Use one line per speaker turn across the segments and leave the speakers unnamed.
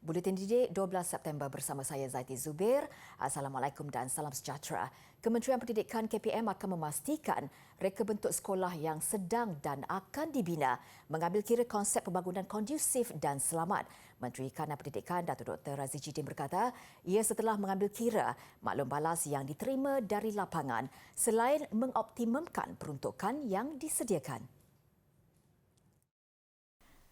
Buletin Didik 12 September bersama saya Zaiti Zubir. Assalamualaikum dan salam sejahtera. Kementerian Pendidikan KPM akan memastikan reka bentuk sekolah yang sedang dan akan dibina mengambil kira konsep pembangunan kondusif dan selamat. Menteri Kanan Pendidikan Datuk Dr. Razi Jidin berkata, ia setelah mengambil kira maklum balas yang diterima dari lapangan selain mengoptimumkan peruntukan yang disediakan.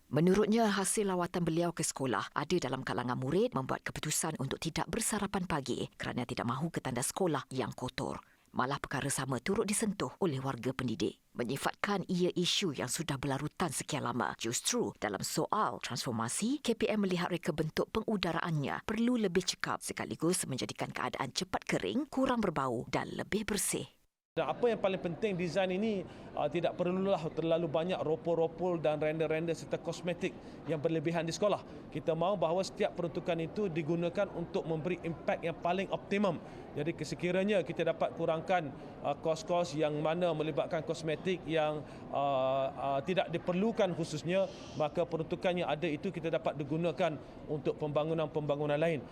Menurutnya, hasil lawatan beliau ke sekolah ada dalam kalangan murid membuat keputusan untuk tidak bersarapan pagi kerana tidak mahu ke tandas sekolah yang kotor. Malah perkara sama turut disentuh oleh warga pendidik. Menyifatkan ia isu yang sudah berlarutan sekian lama. Justru dalam soal transformasi, KPM melihat reka bentuk pengudaraannya perlu lebih cekap sekaligus menjadikan keadaan cepat kering, kurang berbau dan lebih bersih.
Dan apa yang paling penting, desain ini tidak perlulah terlalu banyak ropol-ropol dan render-render serta kosmetik yang berlebihan di sekolah. Kita mahu bahawa setiap peruntukan itu digunakan untuk memberi impak yang paling optimum. Jadi sekiranya kita dapat kurangkan kos-kos yang mana melibatkan kosmetik yang tidak diperlukan khususnya, maka peruntukan yang ada itu kita dapat digunakan untuk pembangunan-pembangunan lain.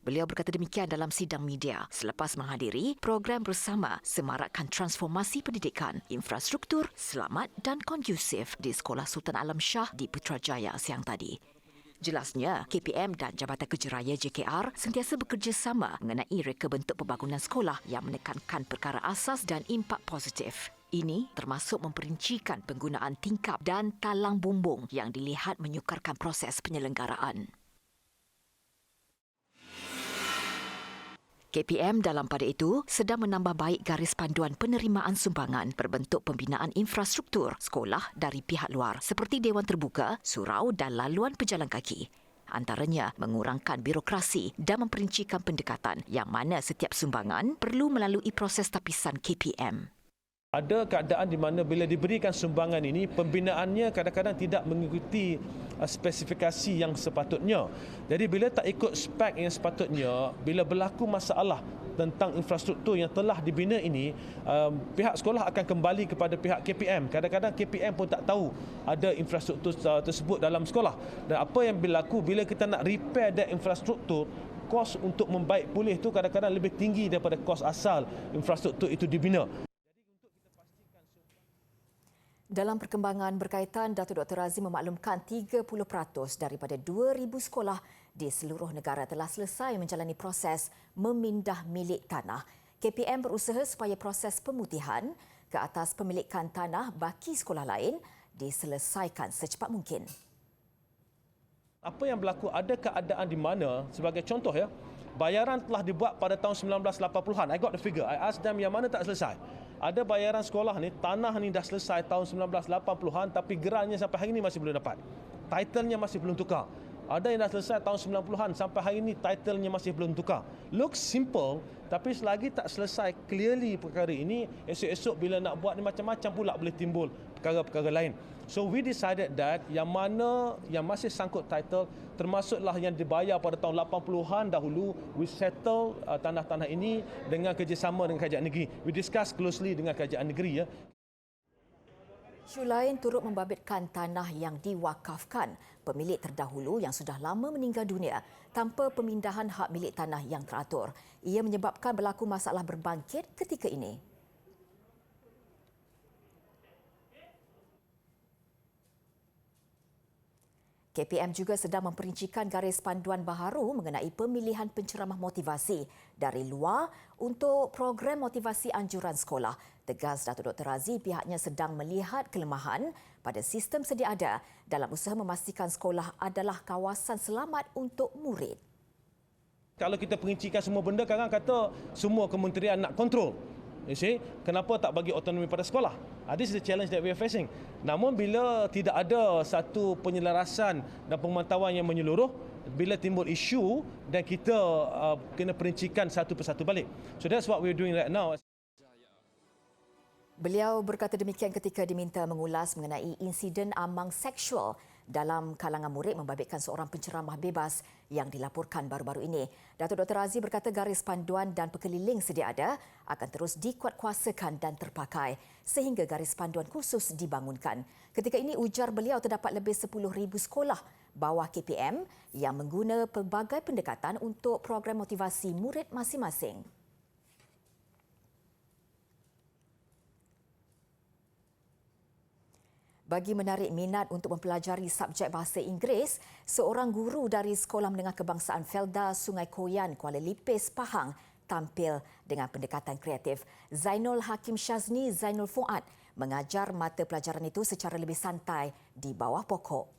Beliau berkata demikian dalam sidang media selepas menghadiri program bersama semarakkan transformasi pendidikan, infrastruktur, selamat dan kondusif di Sekolah Sultan Alam Shah di Putrajaya siang tadi. Jelasnya, KPM dan Jabatan Kerja Raya JKR sentiasa bekerjasama mengenai reka bentuk pembangunan sekolah yang menekankan perkara asas dan impak positif. Ini termasuk memperincikan penggunaan tingkap dan talang bumbung yang dilihat menyukarkan proses penyelenggaraan. KPM dalam pada itu sedang menambah baik garis panduan penerimaan sumbangan berbentuk pembinaan infrastruktur sekolah dari pihak luar seperti Dewan Terbuka, surau dan laluan pejalan kaki. Antaranya mengurangkan birokrasi dan memperincikan pendekatan yang mana setiap sumbangan perlu melalui proses tapisan KPM.
Ada keadaan di mana bila diberikan sumbangan ini, pembinaannya kadang-kadang tidak mengikuti spesifikasi yang sepatutnya. Jadi bila tak ikut spek yang sepatutnya, bila berlaku masalah tentang infrastruktur yang telah dibina ini, pihak sekolah akan kembali kepada pihak KPM. Kadang-kadang KPM pun tak tahu ada infrastruktur tersebut dalam sekolah. Dan apa yang berlaku bila kita nak repair that infrastruktur, kos untuk membaik pulih itu kadang-kadang lebih tinggi daripada kos asal infrastruktur itu dibina.
Dalam perkembangan berkaitan, Datuk Dr. Razi memaklumkan 30% daripada 2,000 sekolah di seluruh negara telah selesai menjalani proses memindah milik tanah. KPM berusaha supaya proses pemutihan ke atas pemilikan tanah baki sekolah lain diselesaikan secepat mungkin.
Apa yang berlaku, ada keadaan di mana, sebagai contoh ya, bayaran telah dibuat pada tahun 1980-an. I got the figure. I asked them yang mana tak selesai. Ada bayaran sekolah ni, tanah ni dah selesai tahun 1980-an tapi gerannya sampai hari ini masih belum dapat. Titlenya masih belum tukar. Ada yang dah selesai tahun 90-an sampai hari ini titlenya masih belum tukar. Looks simple tapi selagi tak selesai clearly perkara ini, esok-esok bila nak buat ni macam-macam pula boleh timbul perkara-perkara lain. So we decided that yang mana yang masih sangkut title termasuklah yang dibayar pada tahun 80-an dahulu, we settle tanah-tanah ini dengan kerjasama dengan kerajaan negeri. We discuss closely dengan kerajaan negeri ya.
Isu lain turut membabitkan tanah yang diwakafkan pemilik terdahulu yang sudah lama meninggal dunia tanpa pemindahan hak milik tanah yang teratur. Ia menyebabkan berlaku masalah berbangkit ketika ini. KPM juga sedang memperincikan garis panduan baharu mengenai pemilihan penceramah motivasi dari luar untuk program motivasi anjuran sekolah. Tegas Datuk Dr. Razi, pihaknya sedang melihat kelemahan pada sistem sedia ada dalam usaha memastikan sekolah adalah kawasan selamat untuk murid.
Kalau kita perincikan semua benda, kadang kata semua kementerian nak kontrol. You see, kenapa tak bagi autonomi pada sekolah? This is the challenge that we are facing. Namun bila tidak ada satu penyelarasan dan pemantauan yang menyeluruh, bila timbul isu dan kita kena perincikan satu persatu balik. So that's what we're doing right now.
Beliau berkata demikian ketika diminta mengulas mengenai insiden amang seksual dalam kalangan murid membabitkan seorang penceramah bebas yang dilaporkan baru-baru ini. Datuk Dr. Razi berkata garis panduan dan pekeliling sedia ada akan terus dikuatkuasakan dan terpakai sehingga garis panduan khusus dibangunkan. Ketika ini ujar beliau terdapat lebih 10,000 sekolah
bawah KPM yang mengguna pelbagai pendekatan untuk program motivasi murid masing-masing. Bagi menarik minat untuk mempelajari subjek bahasa Inggeris, seorang guru dari Sekolah Menengah Kebangsaan Felda Sungai Koyan, Kuala Lipis, Pahang tampil dengan pendekatan kreatif. Zainul Hakim Shazni Zainul Fuad mengajar mata pelajaran itu secara lebih santai di bawah pokok.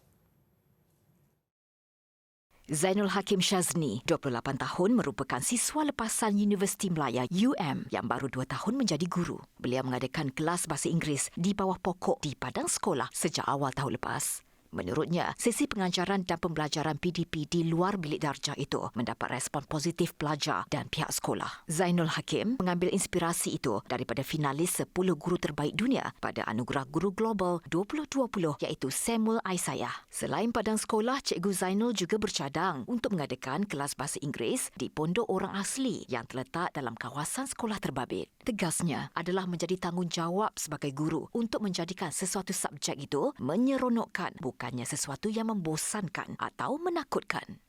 Zainul Hakim Shazni, 28 tahun, merupakan siswa lepasan Universiti Melaya UM yang baru 2 tahun menjadi guru. Beliau mengadakan kelas bahasa Inggeris di bawah pokok di padang sekolah sejak awal tahun lepas. Menurutnya, sesi pengajaran dan pembelajaran PDP di luar bilik darjah itu mendapat respon positif pelajar dan pihak sekolah. Zainul Hakim mengambil inspirasi itu daripada finalis 10 guru terbaik dunia pada Anugerah Guru Global 2020 iaitu Samuel Isaiah. Selain padang sekolah, Cikgu Zainul juga bercadang untuk mengadakan kelas bahasa Inggeris di pondok orang asli yang terletak dalam kawasan sekolah terbabit. Tegasnya adalah menjadi tanggungjawab sebagai guru untuk menjadikan sesuatu subjek itu menyeronokkan, bukannya sesuatu yang membosankan atau menakutkan.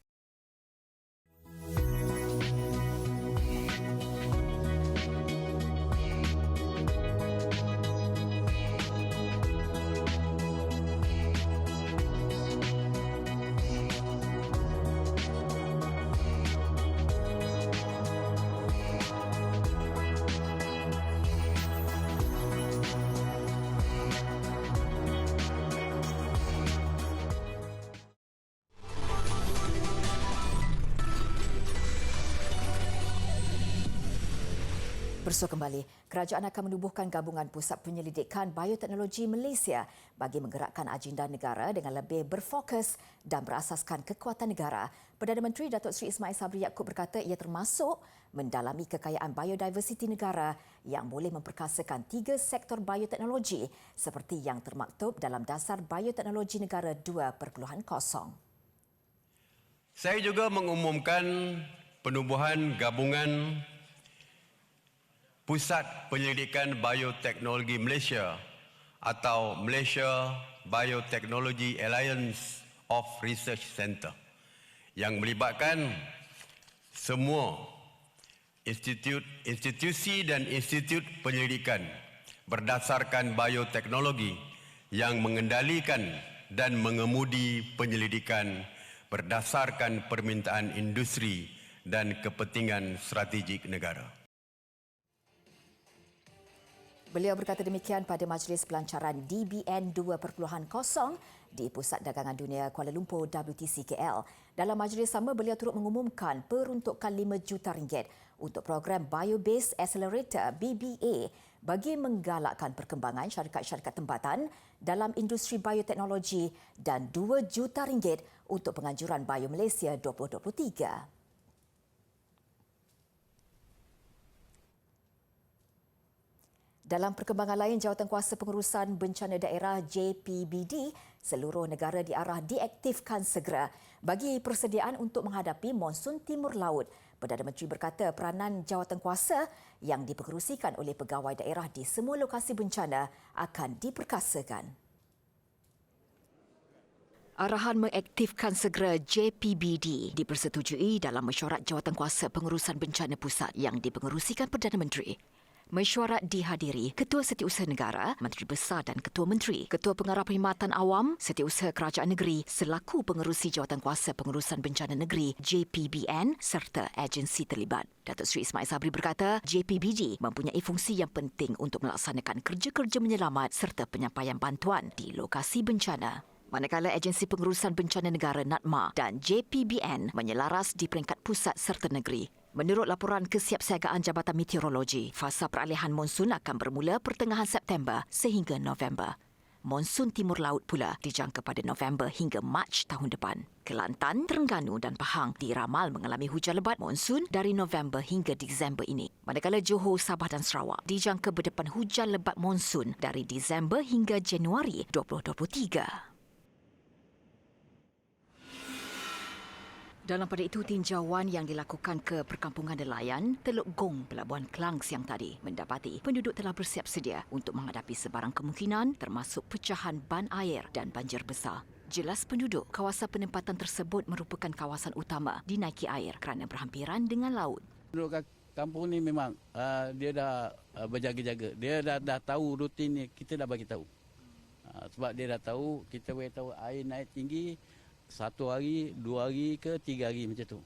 Bersua kembali, kerajaan akan menubuhkan gabungan Pusat Penyelidikan Bioteknologi Malaysia bagi menggerakkan agenda negara dengan lebih berfokus dan berasaskan kekuatan negara. Perdana Menteri Datuk Seri Ismail Sabri Yaakob berkata ia termasuk mendalami kekayaan biodiversiti negara yang boleh memperkasakan 3 sektor bioteknologi seperti yang termaktub dalam Dasar Bioteknologi Negara 2.0.
Saya juga mengumumkan penubuhan gabungan Pusat Penyelidikan Bioteknologi Malaysia atau Malaysia Biotechnology Alliance of Research Centre yang melibatkan semua institusi dan institut penyelidikan berdasarkan bioteknologi yang mengendalikan dan mengemudi penyelidikan berdasarkan permintaan industri dan kepentingan strategik negara.
Beliau berkata demikian pada Majlis Pelancaran DBN 2.0 di Pusat Dagangan Dunia Kuala Lumpur WTC KL. Dalam majlis sama, beliau turut mengumumkan peruntukan RM5 juta untuk program Bio-Based Accelerator BBA bagi menggalakkan perkembangan syarikat-syarikat tempatan dalam industri bioteknologi dan RM2 juta untuk penganjuran Bio Malaysia 2023. Dalam perkembangan lain, Jawatankuasa Pengurusan Bencana Daerah JPBD seluruh negara diarah diaktifkan segera bagi persediaan untuk menghadapi monsun timur laut. Perdana Menteri berkata peranan Jawatankuasa yang dipengerusikan oleh pegawai daerah di semua lokasi bencana akan diperkasakan.
Arahan mengaktifkan segera JPBD dipersetujui dalam mesyuarat Jawatankuasa Pengurusan Bencana Pusat yang dipengerusikan Perdana Menteri. Mesyuarat dihadiri Ketua Setiausaha Negara, Menteri Besar dan Ketua Menteri, Ketua Pengarah Perkhidmatan Awam, Setiausaha Kerajaan Negeri selaku pengerusi Jawatankuasa Pengurusan Bencana Negeri JPBN serta agensi terlibat. Datuk Seri Ismail Sabri berkata JPBD mempunyai fungsi yang penting untuk melaksanakan kerja-kerja menyelamat serta penyampaian bantuan di lokasi bencana. Manakala Agensi Pengurusan Bencana Negara NADMA dan JPBN menyelaras di peringkat pusat serta negeri. Menurut laporan kesiapsiagaan Jabatan Meteorologi, fasa peralihan monsun akan bermula pertengahan September sehingga November. Monsun Timur Laut pula dijangka pada November hingga Mac tahun depan. Kelantan, Terengganu dan Pahang diramal mengalami hujan lebat monsun dari November hingga Disember ini. Manakala Johor, Sabah dan Sarawak dijangka berdepan hujan lebat monsun dari Disember hingga Januari 2023. Dalam pada itu, tinjauan yang dilakukan ke perkampungan nelayan Teluk Gong, Pelabuhan Klang siang tadi mendapati penduduk telah bersiap sedia untuk menghadapi sebarang kemungkinan termasuk pecahan ban air dan banjir besar. Jelas penduduk, kawasan penempatan tersebut merupakan kawasan utama dinaiki air kerana berhampiran dengan laut.
Penduduk kampung ni memang dia dah berjaga-jaga. Dia dah tahu rutin ni, kita dah bagi tahu. Sebab dia dah tahu, kita bagi tahu air naik tinggi 1 hari, 2 hari ke 3 hari macam tu.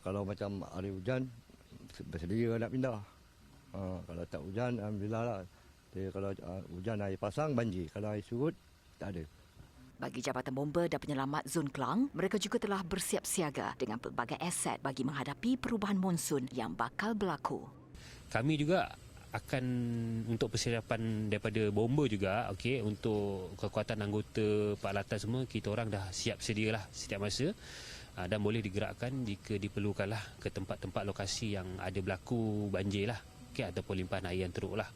Kalau macam hari hujan, bersedia nak pindah. Kalau tak hujan, alhamdulillah lah. Jadi, kalau hujan air pasang, banjir. Kalau air surut, tak ada.
Bagi Jabatan Bomba dan Penyelamat Zon Klang, mereka juga telah bersiap siaga dengan pelbagai aset bagi menghadapi perubahan monsun yang bakal berlaku.
Kami juga akan untuk persiapan daripada bomba juga, okey, untuk kekuatan anggota peralatan semua, kita orang dah siap sedialah setiap masa dan boleh digerakkan jika diperlukanlah ke tempat-tempat lokasi yang ada berlaku banjir lah, okey, ataupun limpahan air yang teruk lah.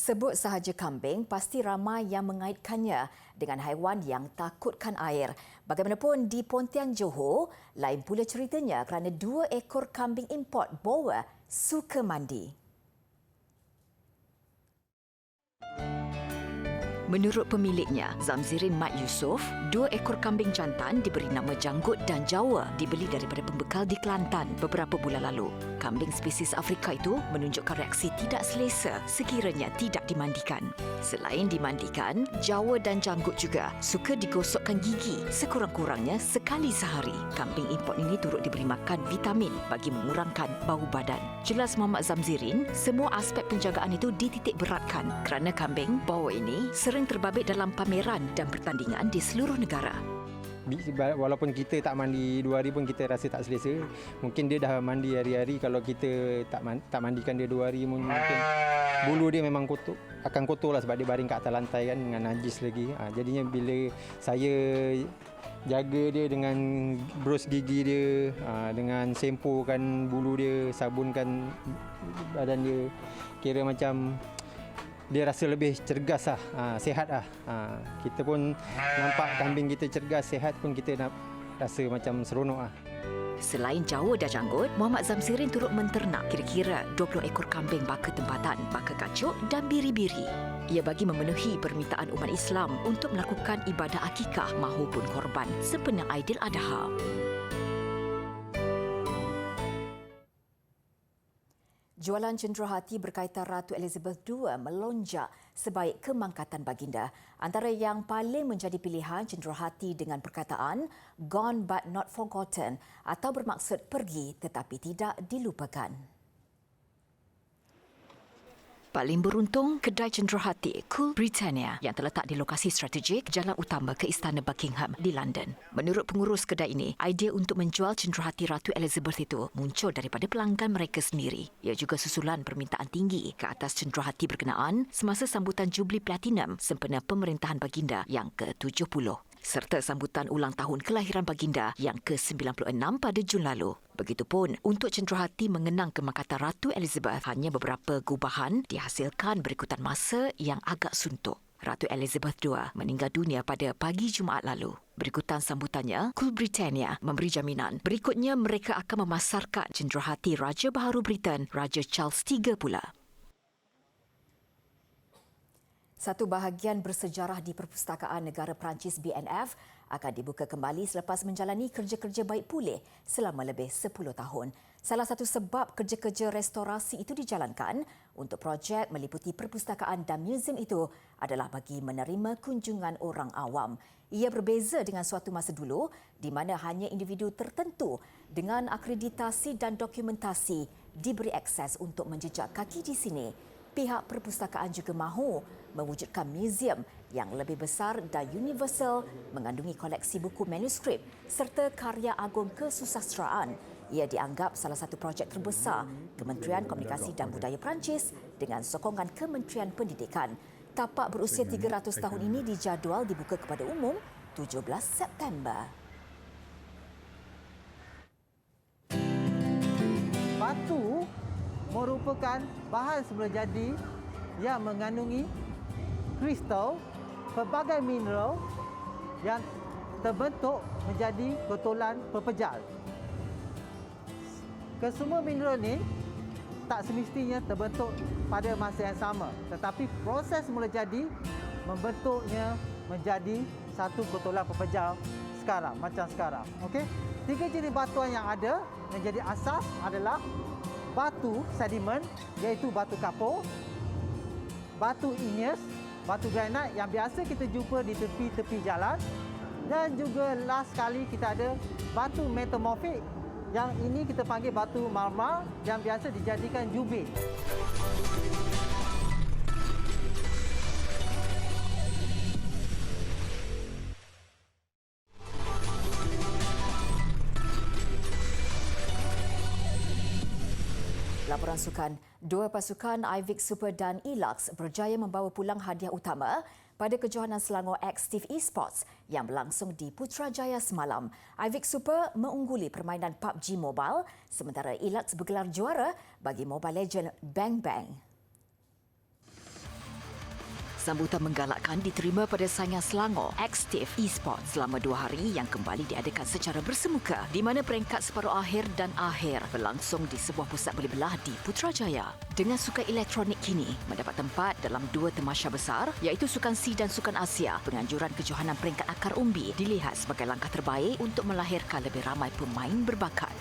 Sebut sahaja kambing, pasti ramai yang mengaitkannya dengan haiwan yang takutkan air. Bagaimanapun di Pontian Johor, lain pula ceritanya kerana 2 ekor kambing import Boer suka mandi.
Menurut pemiliknya, Zamzirin Mat Yusof, 2 ekor kambing jantan diberi nama Janggut dan Jawa dibeli daripada pembekal di Kelantan beberapa bulan lalu. Kambing spesies Afrika itu menunjukkan reaksi tidak selesa sekiranya tidak dimandikan. Selain dimandikan, Jawa dan Janggut juga suka digosokkan gigi sekurang-kurangnya sekali sehari. Kambing import ini turut diberi makan vitamin bagi mengurangkan bau badan. Jelas Muhammad Zamzirin, semua aspek penjagaan itu dititik beratkan kerana kambing Boer ini sering terbabit dalam pameran dan pertandingan di seluruh negara.
Walaupun kita tak mandi 2 hari pun kita rasa tak selesa. Mungkin dia dah mandi hari-hari, kalau kita tak mandikan dia 2 hari mungkin bulu dia memang kotor, akan kotor lah sebab dia baring kat atas lantai kan dengan najis lagi. Jadinya bila saya jaga dia dengan bros gigi dia, dengan sempokan bulu dia, sabunkan badan dia, kira macam dia rasa lebih cergas lah, sihat lah. Kita pun nampak kambing kita cergas, sihat pun kita nak rasa macam seronok lah.
Selain Jawa dan Janggut, Muhammad Zamzirin turut menternak kira-kira 20 ekor kambing baka tempatan, baka kacuk dan biri-biri. Ia bagi memenuhi permintaan umat Islam untuk melakukan ibadah akikah mahupun korban sempena Aidiladha.
Jualan cenderawasih berkaitan Ratu Elizabeth II melonjak sebaik kemangkatan baginda. Antara yang paling menjadi pilihan cenderawasih dengan perkataan "gone but not forgotten" atau bermaksud pergi tetapi tidak dilupakan.
Paling beruntung, kedai cenderawasih Cool Britannia yang terletak di lokasi strategik jalan utama ke Istana Buckingham di London. Menurut pengurus kedai ini, idea untuk menjual cenderawasih Ratu Elizabeth itu muncul daripada pelanggan mereka sendiri. Ia juga susulan permintaan tinggi ke atas cenderawasih berkenaan semasa sambutan Jubli Platinum sempena pemerintahan baginda yang ke-70. Serta sambutan ulang tahun kelahiran baginda yang ke-96 pada Jun lalu. Begitupun untuk cenderawasih mengenang kemangkatan Ratu Elizabeth, hanya beberapa gubahan dihasilkan berikutan masa yang agak suntuk. Ratu Elizabeth II meninggal dunia pada pagi Jumaat lalu. Berikutan sambutannya, Cool Britannia memberi jaminan berikutnya mereka akan memasarkan cenderawasih Raja Baharu Britain, Raja Charles III pula.
Satu bahagian bersejarah di Perpustakaan Negara Perancis BNF akan dibuka kembali selepas menjalani kerja-kerja baik pulih selama lebih 10 tahun. Salah satu sebab kerja-kerja restorasi itu dijalankan untuk projek meliputi perpustakaan dan muzium itu adalah bagi menerima kunjungan orang awam. Ia berbeza dengan suatu masa dulu di mana hanya individu tertentu dengan akreditasi dan dokumentasi diberi akses untuk menjejak kaki di sini. Pihak perpustakaan juga mahu mewujudkan muzium yang lebih besar dan universal mengandungi koleksi buku manuskrip serta karya agung kesusasteraan. Ia dianggap salah satu projek terbesar Kementerian Komunikasi dan Budaya Perancis dengan sokongan Kementerian Pendidikan. Tapak berusia 300 tahun ini dijadual dibuka kepada umum 17 September.
Batu merupakan bahan semula jadi yang mengandungi kristal, pelbagai mineral yang terbentuk menjadi kotolan pepejal. Kesemua mineral ni tak semestinya terbentuk pada masa yang sama, tetapi proses mula jadi membentuknya menjadi satu kotolan pepejal sekarang, macam sekarang. Okey? 3 jenis batuan yang ada menjadi asas adalah batu sedimen, iaitu batu kapur, batu igneous, batu granit yang biasa kita jumpa di tepi-tepi jalan, dan juga last sekali kita ada batu metamorfik. Yang ini kita panggil batu marmar yang biasa dijadikan jubin.
Laporan sukan, dua pasukan Ivik Super dan Elux berjaya membawa pulang hadiah utama pada kejohanan Selangor Active Esports yang berlangsung di Putrajaya semalam. Ivik Super mengungguli permainan PUBG Mobile sementara Elux bergelar juara bagi Mobile Legend Bang Bang. Sambutan menggalakkan diterima pada saingan Selangor Active Esports selama 2 hari yang kembali diadakan secara bersemuka di mana peringkat separuh akhir dan akhir berlangsung di sebuah pusat belah di Putrajaya. Dengan sukan elektronik kini mendapat tempat dalam 2 tamasya besar iaitu Sukan C dan Sukan Asia, penganjuran kejohanan peringkat akar umbi dilihat sebagai langkah terbaik untuk melahirkan lebih ramai pemain berbakat.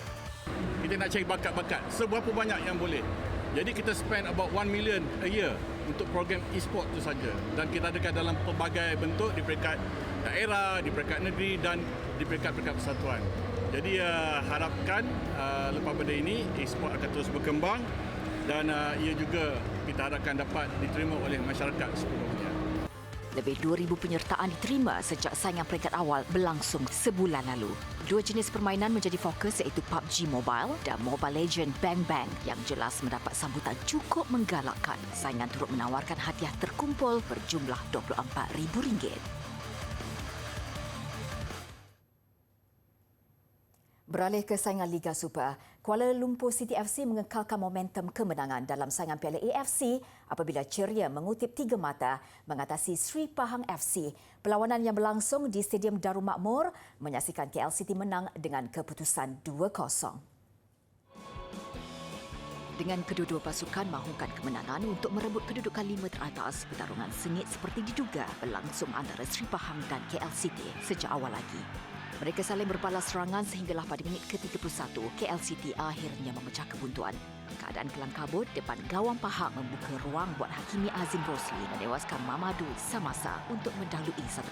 Kita nak cari bakat-bakat seberapa banyak yang boleh. Jadi kita spend about 1 million a year untuk program e-sport itu saja. Dan kita adakan dalam pelbagai bentuk di peringkat daerah, di peringkat negeri dan di peringkat-peringkat persatuan. Jadi harapkan lepas pada ini e-sport akan terus berkembang dan ia juga kita harapkan dapat diterima oleh masyarakat sepenuhnya.
Lebih 2,000 penyertaan diterima sejak saingan peringkat awal berlangsung sebulan lalu. 2 jenis permainan menjadi fokus iaitu PUBG Mobile dan Mobile Legend Bang Bang yang jelas mendapat sambutan cukup menggalakkan. Saingan turut menawarkan hadiah terkumpul berjumlah RM24,000. Beralih ke saingan Liga Super, Kuala Lumpur City FC mengekalkan momentum kemenangan dalam saingan Piala AFC apabila ceria mengutip 3 mata mengatasi Sri Pahang FC. Perlawanan yang berlangsung di Stadium Darul Makmur menyaksikan KL City menang dengan keputusan 2-0. Dengan kedua-dua pasukan mahukan kemenangan untuk merebut kedudukan 5 teratas, pertarungan sengit seperti diduga berlangsung antara Sri Pahang dan KL City sejak awal lagi. Mereka saling berbalas serangan sehinggalah pada minit ke-31, KL City akhirnya memecah kebuntuan. Keadaan kelam kabut depan gawang Pahang membuka ruang buat Hakimi Azim Rosli menewaskan Mamadou Samasa untuk mendahului 1-0.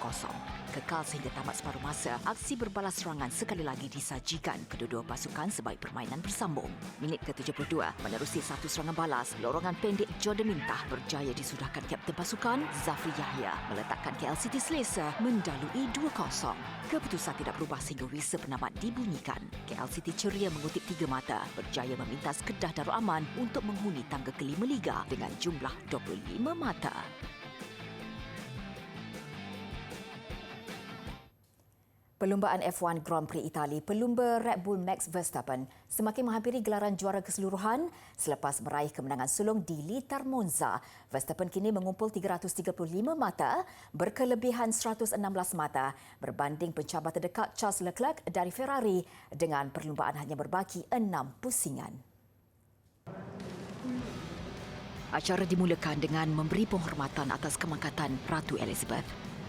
Kekal sehingga tamat separuh masa, aksi berbalas serangan sekali lagi disajikan kedua-dua pasukan sebaik permainan bersambung. Minit ke-72, menerusi satu serangan balas, lorongan pendek Jordan Mintah berjaya disudahkan kapten pasukan Zafri Yahya meletakkan KL City selesa mendahului 2-0. Keputusan tidak berubah sehingga whistle penamat dibunyikan. KL City ceria mengutip 3 mata, berjaya memintas Kedah Darul Aman untuk menghuni tangga ke-5 Liga dengan jumlah 25 mata. Perlumbaan F1 Grand Prix Itali, pelumba Red Bull Max Verstappen semakin menghampiri gelaran juara keseluruhan selepas meraih kemenangan sulung di Litar Monza. Verstappen kini mengumpul 335 mata, berkelebihan 116 mata berbanding pencabar terdekat Charles Leclerc dari Ferrari dengan perlumbaan hanya berbaki 6 pusingan. Acara dimulakan dengan memberi penghormatan atas kemangkatan Ratu Elizabeth.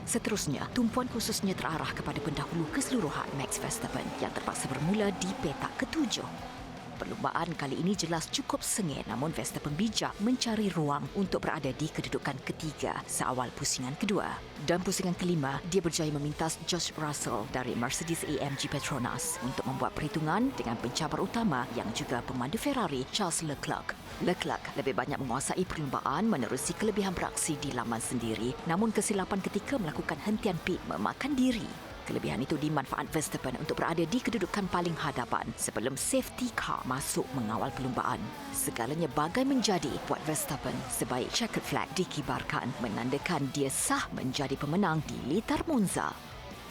Seterusnya, tumpuan khususnya terarah kepada pendahulu keseluruhan Max Verstappen yang terpaksa bermula di petak ke-7.
Perlumbaan kali ini jelas cukup sengit, namun Verstappen bijak mencari ruang untuk berada di kedudukan ketiga seawal pusingan kedua. Dan pusingan kelima, dia berjaya memintas George Russell dari Mercedes-AMG Petronas untuk membuat perhitungan dengan pencabar utama yang juga pemandu Ferrari, Charles Leclerc. Leclerc lebih banyak menguasai perlumbaan menerusi kelebihan beraksi di laman sendiri, namun kesilapan ketika melakukan hentian pit memakan diri. Kelebihan itu dimanfaat Verstappen untuk berada di kedudukan paling hadapan sebelum safety car masuk mengawal perlumbaan. Segalanya bagai menjadi buat Verstappen sebaik checkered flag dikibarkan, menandakan dia sah menjadi pemenang di litar Monza.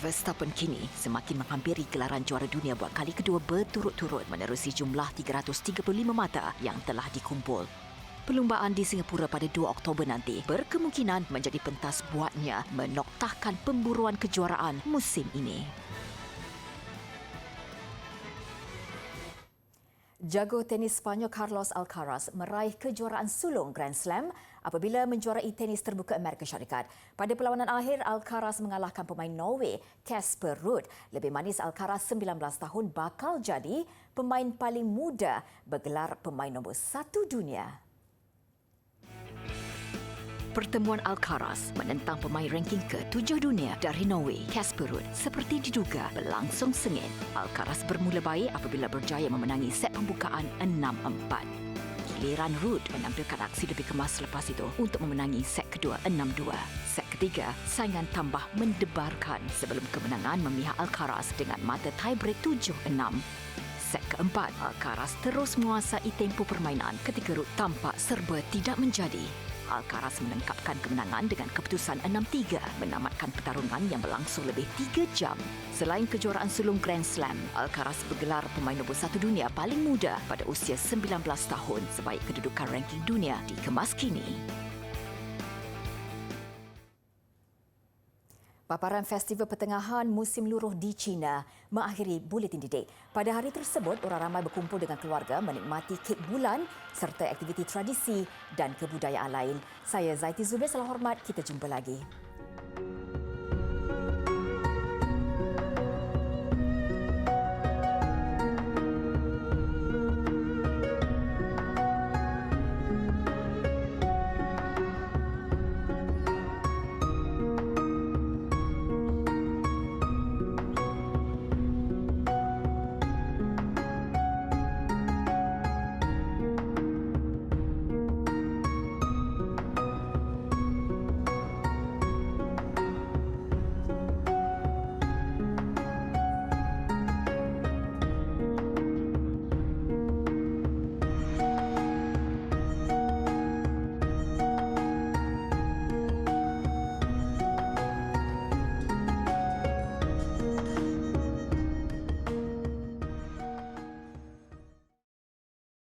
Verstappen kini semakin menghampiri gelaran juara dunia buat kali kedua berturut-turut menerusi jumlah 335 mata yang telah dikumpul. Perlumbaan di Singapura pada 2 Oktober nanti berkemungkinan menjadi pentas buatnya menoktahkan pemburuan kejuaraan musim ini.
Jago tenis Sepanyol Carlos Alcaraz meraih kejuaraan sulung Grand Slam apabila menjuarai tenis terbuka Amerika Syarikat. Pada perlawanan akhir, Alcaraz mengalahkan pemain Norway, Casper Ruud. Lebih manis, Alcaraz 19 tahun bakal jadi pemain paling muda bergelar pemain nombor 1 dunia.
Pertemuan Alcaraz menentang pemain ranking ke-7 dunia dari Norway, Casper Ruud, seperti diduga berlangsung sengit. Alcaraz bermula baik apabila berjaya memenangi set pembukaan 6-4. Giliran Ruud menampilkan aksi lebih kemas selepas itu untuk memenangi set kedua 6-2. Set ketiga, saingan tambah mendebarkan sebelum kemenangan memihak Alcaraz dengan mata tiebreak 7-6. Set keempat, Alcaraz terus menguasai tempo permainan ketika Ruud tampak serba tidak menjadi. Alcaraz menengkapkan kemenangan dengan keputusan 6-3, menamatkan pertarungan yang berlangsung lebih 3 jam. Selain kejuaraan sulung Grand Slam, Alcaraz bergelar pemain nombor 1 dunia paling muda pada usia 19 tahun sebaik kedudukan ranking dunia dikemas kini.
Paparan Festival Pertengahan Musim Luruh di China mengakhiri Buletin Didik. Pada hari tersebut, orang ramai berkumpul dengan keluarga menikmati kek bulan serta aktiviti tradisi dan kebudayaan lain. Saya Zaiti Zubir, salam hormat. Kita jumpa lagi.